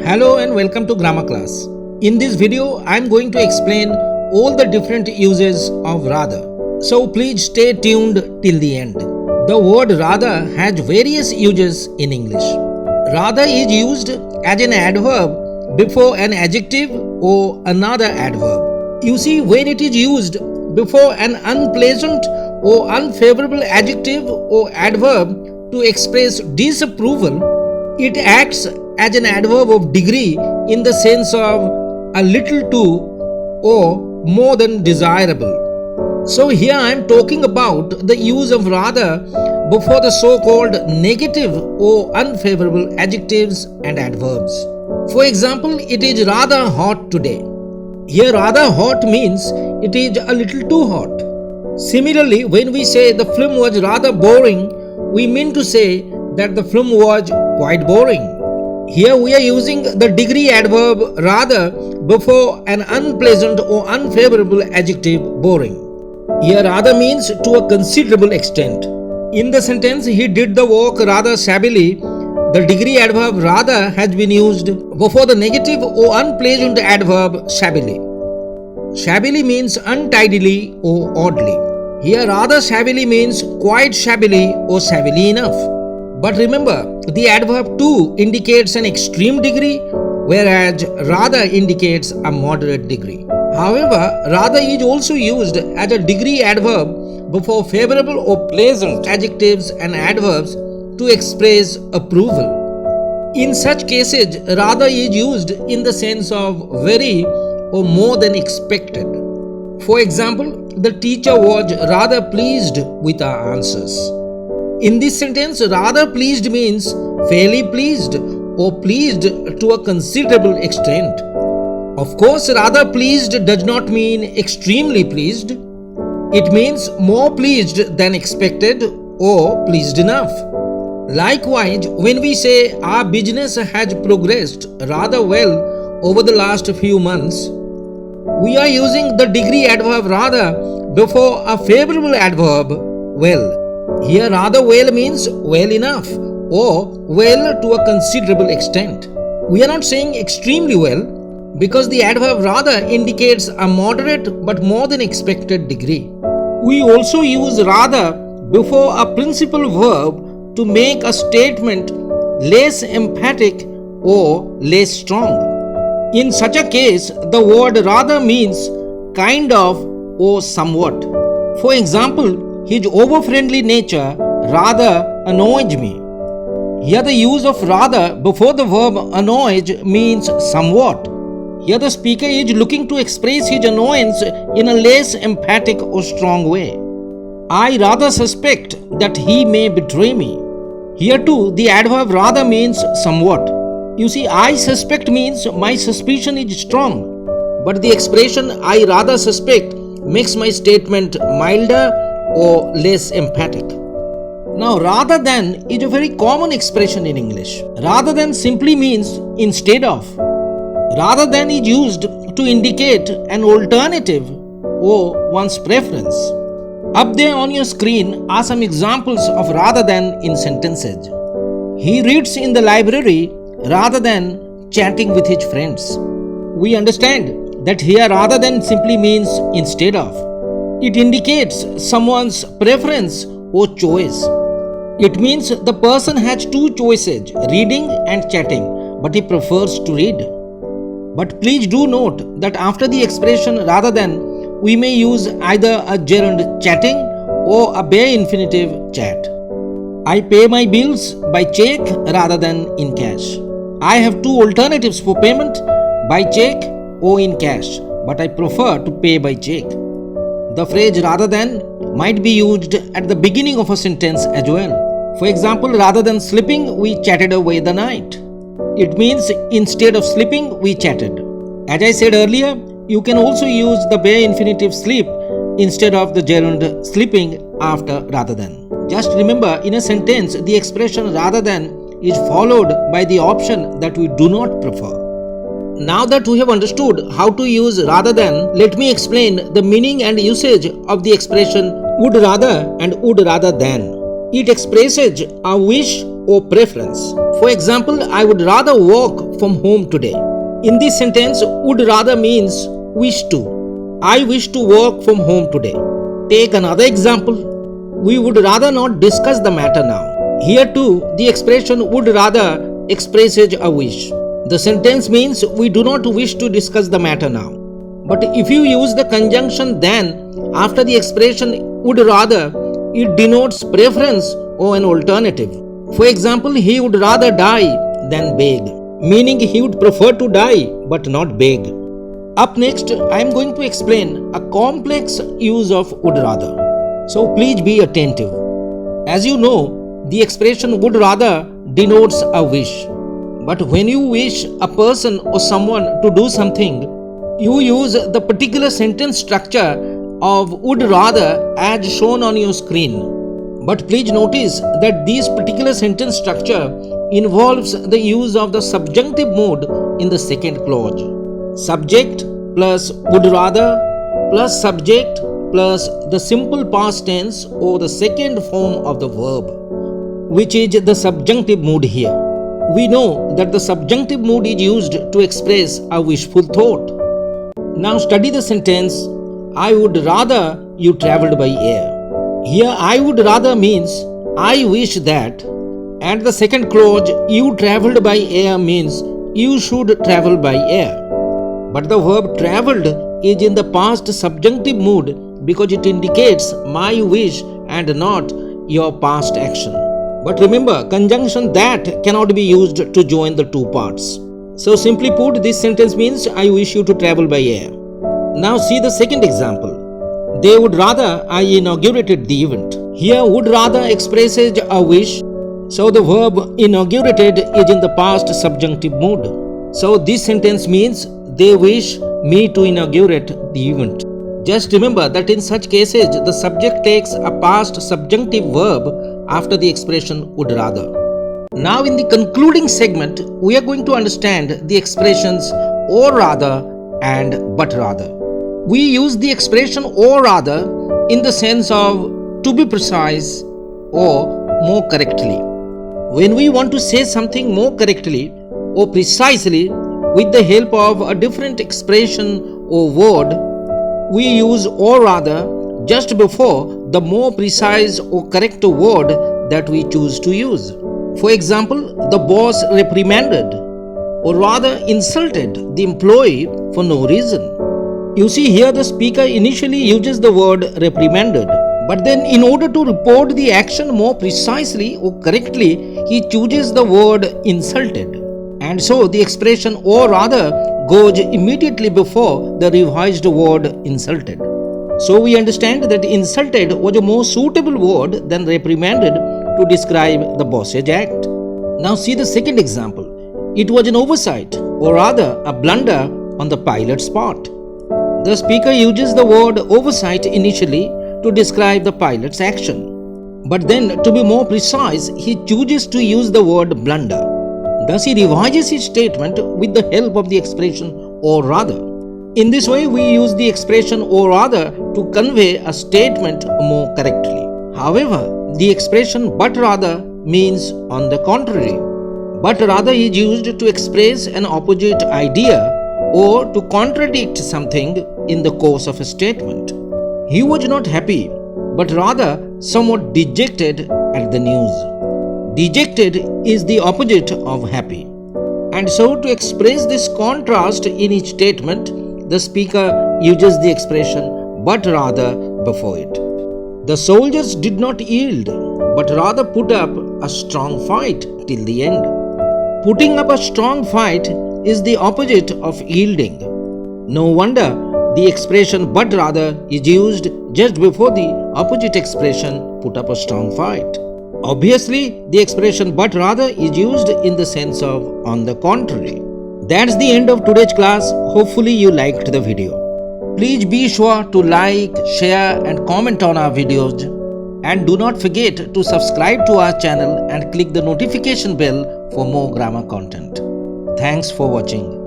Hello and welcome to grammar class. In this video, I am going to explain all the different uses of rather. So please stay tuned till the end. The word rather has various uses in English. Rather is used as an adverb before an adjective or another adverb. You see, when it is used before an unpleasant or unfavorable adjective or adverb to express disapproval, it acts as an adverb of degree in the sense of a little too or more than desirable. So here I am talking about the use of rather before the so-called negative or unfavorable adjectives and adverbs. For example, it is rather hot today. Here rather hot means it is a little too hot. Similarly, when we say the film was rather boring, we mean to say that the film was quite boring. Here we are using the degree adverb rather before an unpleasant or unfavorable adjective boring. Here rather means to a considerable extent. In the sentence, he did the work rather shabbily, the degree adverb rather has been used before the negative or unpleasant adverb shabbily. Shabbily means untidily or oddly. Here rather shabbily means quite shabbily or shabbily enough. But remember, the adverb too indicates an extreme degree, whereas rather indicates a moderate degree. However, rather is also used as a degree adverb before favorable or pleasant adjectives and adverbs to express approval. In such cases, rather is used in the sense of very or more than expected. For example, the teacher was rather pleased with our answers. In this sentence, rather pleased means fairly pleased or pleased to a considerable extent. Of course, rather pleased does not mean extremely pleased. It means more pleased than expected or pleased enough. Likewise, when we say our business has progressed rather well over the last few months, we are using the degree adverb rather before a favorable adverb well. Here rather well means well enough or well to a considerable extent. We are not saying extremely well because the adverb rather indicates a moderate but more than expected degree. We also use rather before a principal verb to make a statement less emphatic or less strong. In such a case, the word rather means kind of or somewhat. For example, his over-friendly nature rather annoys me. Here the use of rather before the verb annoys means somewhat. Here the speaker is looking to express his annoyance in a less emphatic or strong way. I rather suspect that he may betray me. Here too the adverb rather means somewhat. You see, I suspect means my suspicion is strong, but the expression I rather suspect makes my statement milder or less emphatic. Now, rather than is a very common expression in English. Rather than simply means instead of. Rather than is used to indicate an alternative or one's preference. Up there on your screen are some examples of rather than in sentences. He reads in the library rather than chatting with his friends. We understand that here rather than simply means instead of. It indicates someone's preference or choice. It means the person has two choices, reading and chatting, but he prefers to read. But please do note that after the expression rather than, we may use either a gerund chatting or a bare infinitive chat. I pay my bills by check rather than in cash. I have two alternatives for payment, by check or in cash, but I prefer to pay by check. The phrase rather than might be used at the beginning of a sentence as well. For example, rather than sleeping, we chatted away the night. It means instead of sleeping, we chatted. As I said earlier, you can also use the bare infinitive sleep instead of the gerund sleeping after rather than. Just remember, in a sentence, the expression rather than is followed by the option that we do not prefer. Now that we have understood how to use rather than, let me explain the meaning and usage of the expression would rather and would rather than. It expresses a wish or preference. For example, I would rather work from home today. In this sentence, would rather means wish to. I wish to work from home today. Take another example. We would rather not discuss the matter now. Here too, the expression would rather expresses a wish. The sentence means we do not wish to discuss the matter now. But if you use the conjunction then after the expression would rather, it denotes preference or an alternative. For example, he would rather die than beg, meaning he would prefer to die but not beg. Up next, I am going to explain a complex use of would rather. So please be attentive. As you know, the expression would rather denotes a wish. But when you wish a person or someone to do something, you use the particular sentence structure of would rather as shown on your screen. But please notice that this particular sentence structure involves the use of the subjunctive mood in the second clause. Subject plus would rather plus subject plus the simple past tense or the second form of the verb, which is the subjunctive mood here. We know that the subjunctive mood is used to express a wishful thought. Now study the sentence, I would rather you traveled by air. Here I would rather means I wish that, and the second clause you traveled by air means you should travel by air. But the verb traveled is in the past subjunctive mood because it indicates my wish and not your past action. But remember, conjunction that cannot be used to join the two parts. So simply put, this sentence means I wish you to travel by air. Now see the second example. They would rather I inaugurated the event. Here would rather expresses a wish. So the verb inaugurated is in the past subjunctive mood. So this sentence means they wish me to inaugurate the event. Just remember that in such cases, the subject takes a past subjunctive verb after the expression would rather. Now in the concluding segment, we are going to understand the expressions or rather and but rather. We use the expression or rather in the sense of to be precise or more correctly. When we want to say something more correctly or precisely with the help of a different expression or word, we use or rather just before the more precise or correct word that we choose to use. For example, the boss reprimanded or rather insulted the employee for no reason. You see here the speaker initially uses the word reprimanded, but then in order to report the action more precisely or correctly, he chooses the word insulted. And so the expression or rather goes immediately before the revised word insulted. So we understand that insulted was a more suitable word than reprimanded to describe the boss's act. Now see the second example. It was an oversight or rather a blunder on the pilot's part. The speaker uses the word oversight initially to describe the pilot's action. But then to be more precise, he chooses to use the word blunder. Thus he revises his statement with the help of the expression or rather. In this way we use the expression or rather to convey a statement more correctly. However, the expression but rather means on the contrary. But rather is used to express an opposite idea or to contradict something in the course of a statement. He was not happy, but rather somewhat dejected at the news. Dejected is the opposite of happy. And so to express this contrast in each statement, the speaker uses the expression but rather before it. The soldiers did not yield, but rather put up a strong fight till the end. Putting up a strong fight is the opposite of yielding. No wonder the expression but rather is used just before the opposite expression put up a strong fight. Obviously, the expression but rather is used in the sense of on the contrary. That's the end of today's class. Hopefully you liked the video. Please be sure to like, share and comment on our videos. And do not forget to subscribe to our channel and click the notification bell for more grammar content. Thanks for watching.